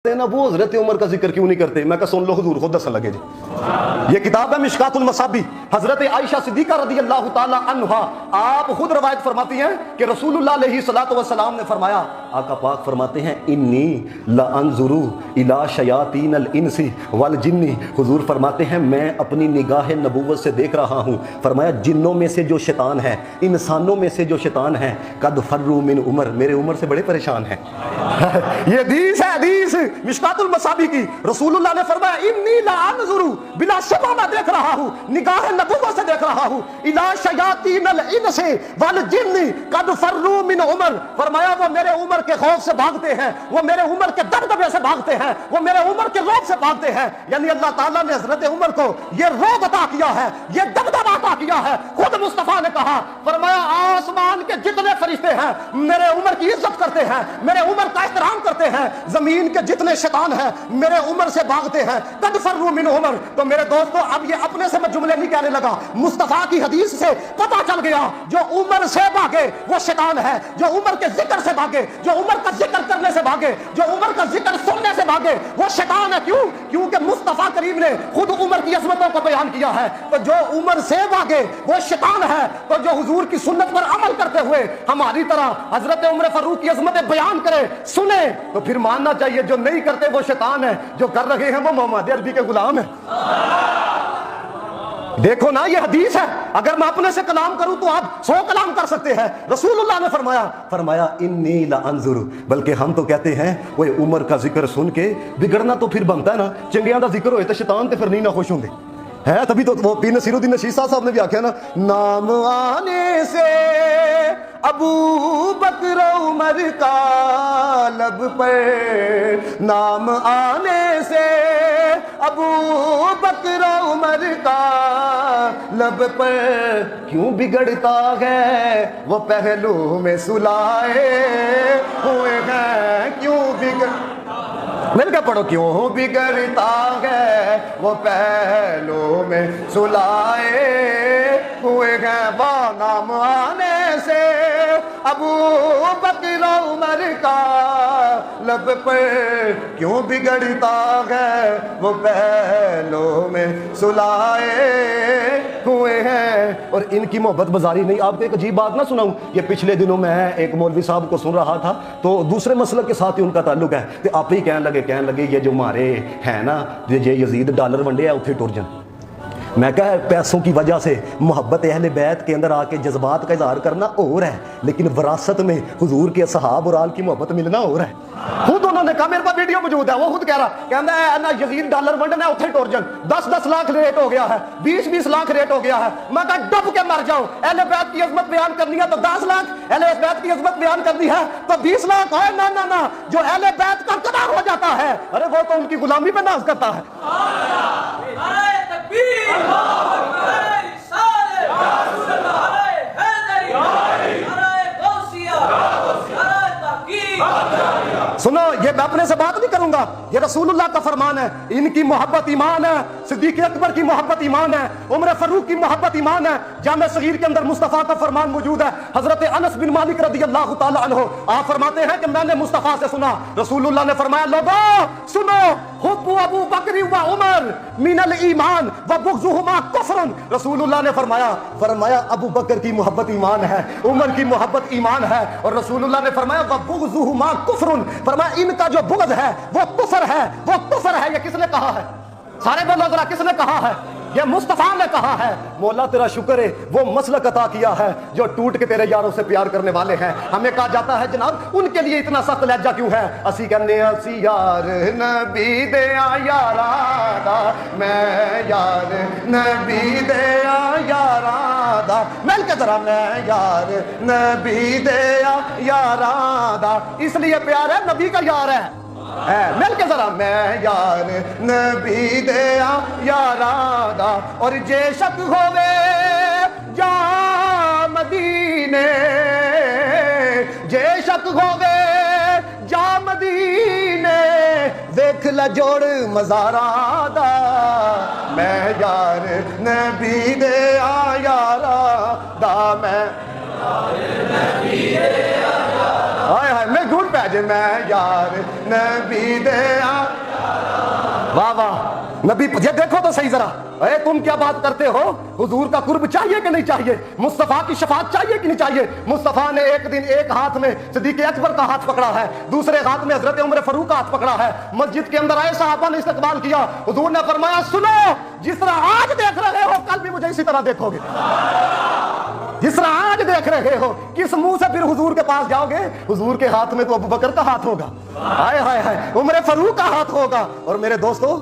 ना वो हजरत उमर का जिक्र क्यों नहीं करते? मैं कहा सुन लो, हुजूर खुद दसन लगे जी। ये किताब है मिशकातुल मसाबी, हजरत आयशा सिद्दीका रदी अल्लाह ताला अन्हा, आप खुद रवायत फरमाती हैं कि रसूलुल्लाह अलैहि सल्लल्लाहु अलैहि वसल्लम ने फरमाया, आका पाक फरमाते हैं, इन्नी ला अंजुरु इला शयातीन अल इंसी वल जिन्नी, हुजूर फरमाते हैं मैं अपनी निगाह नबूवत से देख रहा हूँ, फरमाया जिन्नों में से जो शैतान है, इंसानों में से जो शैतान है, कद फर्रू मिन उमर, मेरे उमर से बड़े परेशान हैं। ये हदीस है, हदीस मिशकातुल मसाबी की। रसूलुल्लाह ने फरमाया इन्नी ला अंजुरु, बिला शुबह मैं देख रहा हूँ, निगाह नबूवत से देख रहा हूँ, इला शयातीन अल इंसी वल जिन्नी कद फर्रू मिन उमर, फरमाया वो मेरे उमर के खौफ से भागते हैं, वो मेरे उमर के दबदबे से भागते हैं, वो मेरे उमर के रौब से भागते हैं। यानी अल्लाह ताला ने हजरत उमर को ये रौब अता किया है, ये दबदबा अता किया है। खुद मुस्तफा ने कहा, फरमाया आसमान के जितने फरिश्ते हैं मेरे उमर की इज्जत करते हैं, मेरे उमर का एहतराम करते हैं, जमीन के जितने शैतान हैं मेरे उमर से भागते हैं, कद फर्रू मिन उमर। तो मेरे दोस्तों, अब ये अपने से मैं जुमले नहीं कहने लगा, मुस्तफा की हदीस से पता चल गया जो उमर से भागे वो शैतान है, जो उमर के जिक्र से भागे, जो उमर का जिक्र करने से भागे, जो उमर का जिक्र सुनने से भागे वो शैतान है। क्यों? क्योंकि मुस्तफा करीम ने खुद उमर की अजमतों को बयान किया है। तो जो उमर से भागे वो शैतान है। तो जो हुजूर की सुन्नत पर अमल करते हुए हमारी तरह हजरत उमर फारूक की अजमतें बयान करे, सुने, तो फिर मानना चाहिए जो नहीं करते वो शैतान है, जो कर रहे हैं वो मोहम्मद अरबी के गुलाम है। देखो ना, ये हदीस है, अगर मैं अपने से कलाम करूं तो आप 100 कलाम कर सकते हैं। रसूलुल्लाह ने फरमाया इन्नी ला अंजुर, बल्कि हम तो कहते हैं वो उमर का जिक्र सुन के बिगड़ना तो फिर बनता है ना, चंगियां दा जिक्र होए तो शैतान ते फिर नहीं ना खुश होंगे है। तभी तो वो पी नसीरुद्दीन नशीसा साहब ने भी आख्या ना, नाम आने से अबू बकर उमर का लब पर, नाम आने से अबू बकर उमर का लब पर, क्यों बिगड़ता है वो पहलू में सुलाए हुए हैं, क्यों बिगड़, मिल के पढ़ो, क्यों बिगड़ता है वो पहलू में सुलाए हुए हैं, वो नाम आने से अबू बकर उमर का लब पर, क्यों बिगड़ता है वो पहलू में सुलाए हुए हैं। और इनकी मोहब्बत बाजारी नहीं। आपको एक अजीब बात ना सुनाऊं, ये पिछले दिनों मैं एक मौलवी साहब को सुन रहा था, तो दूसरे मसलक के साथ ही उनका ताल्लुक है, तो आप ही कहने लगे ये जो हमारे हैं ना, ये यजीद डॉलर वंडे है उठे टुर जान। मैं कहा पैसों की वजह से मोहब्बत अहले बैत के अंदर आके जज्बात का इजहार करना और है, लेकिन विरासत में हुजूर के असहाब और आल की मोहब्बत मिलना और है। खुद उन्होंने कहा, मेरे पास वीडियो मौजूद है, वो खुद कह रहा, कहता है ना यजीद डॉलर वंडना उठे टुर जान, 10-10 लाख रेट हो गया है, 20-20 लाख रेट हो गया है। मैं कहा डब के मर जाओ, अहले बैत की अजमत बयान करनी है तो 10 लाख, अहले बैत की अजमत बयान करनी है तो 20 लाख है। ना ना ना, जो अहले बैत का कदर हो जाता है, अरे वो तो उनकी गुलामी पे नाज करता है। सुनो, ये मैं अपने से बात नहीं करूंगा, ये रसूलुल्लाह का फरमान है, इनकी मोहब्बत ईमान है, सिद्दीक अकबर की मोहब्बत ईमान है, उमर फारूक की मोहब्बत ईमान है। जामे सगीर के अंदर मुस्तफा का फरमान मौजूद है। हजरत अनस बिन मालिक रदी अल्लाह ताला अन्हु आप फरमाते हैं कि मैंने मुस्तफा से सुना, रसूलुल्लाह ने फरमाया, लोगों सुनो, हुब्बु अबू बकर व उमर मिनल ईमान व बुग़्ज़ुहुमा कुफ्रुन। रसूलुल्लाह ने फरमाया अबू बकर की मोहब्बत ईमान है, उमर की मोहब्बत ईमान है, और रसूलुल्लाह ने फरमाया व बुग़्ज़ुहुमा कुफ्रुन, फरमाया इनका जो बुग़्ज़ है वो कुफ्र है, वो कुफ्र है। ये किसने कहा है? सारे बोलो जरा, किसने कहा है? ये मुस्तफा ने कहा है। मौला तेरा शुक्र है वो मसलक अता किया है जो टूट के तेरे यारों से प्यार करने वाले हैं। हमें कहा जाता है जनाब उनके लिए इतना सख्त लहजा क्यों है? असी कहने असी यार नबी दे यारा दा, मैं यार नबी दे यारा दा, मिल के जरा मैं यार नबी दे यारा दा, इसलिए प्यार है, नबी का यार है। मिल के जरा मैं यार नबी दे यारा दा, और जे शक होवे जा मदीने, जे शक होवे जा मदीने, देख ल जोड़ मज़ारा दा, मैं यार नबी दे यारा दा, मैं हाय हाय मैं घूट पै जे मैं यार नबी दे वाह वाह नबी, ये देखो तो सही जरा, अरे तुम क्या बात करते हो, हुजूर का कुर्ब चाहिए कि नहीं चाहिए, मुस्तफा की शफाअत चाहिए कि नहीं चाहिए। मुस्तफा ने एक दिन एक हाथ में सिद्दीक अकबर का हाथ पकड़ा है, दूसरे हाथ में हजरत उमर फारूक का हाथ पकड़ा है, मस्जिद के अंदर आए सहाबा ने इस्तकबाल किया, हुजूर ने फरमाया सुनो, जिस तरह आज देख रहे हो कल भी मुझे इसी तरह देखोगे, जिस तरह आज देख रहे हो। किस मुंह से फिर हुजूर के पास जाओगे, हुजूर के हाथ में तो अबू बकर का हाथ होगा, हाय हाय हाय, उमर फारूक का हाथ होगा। और मेरे दोस्तों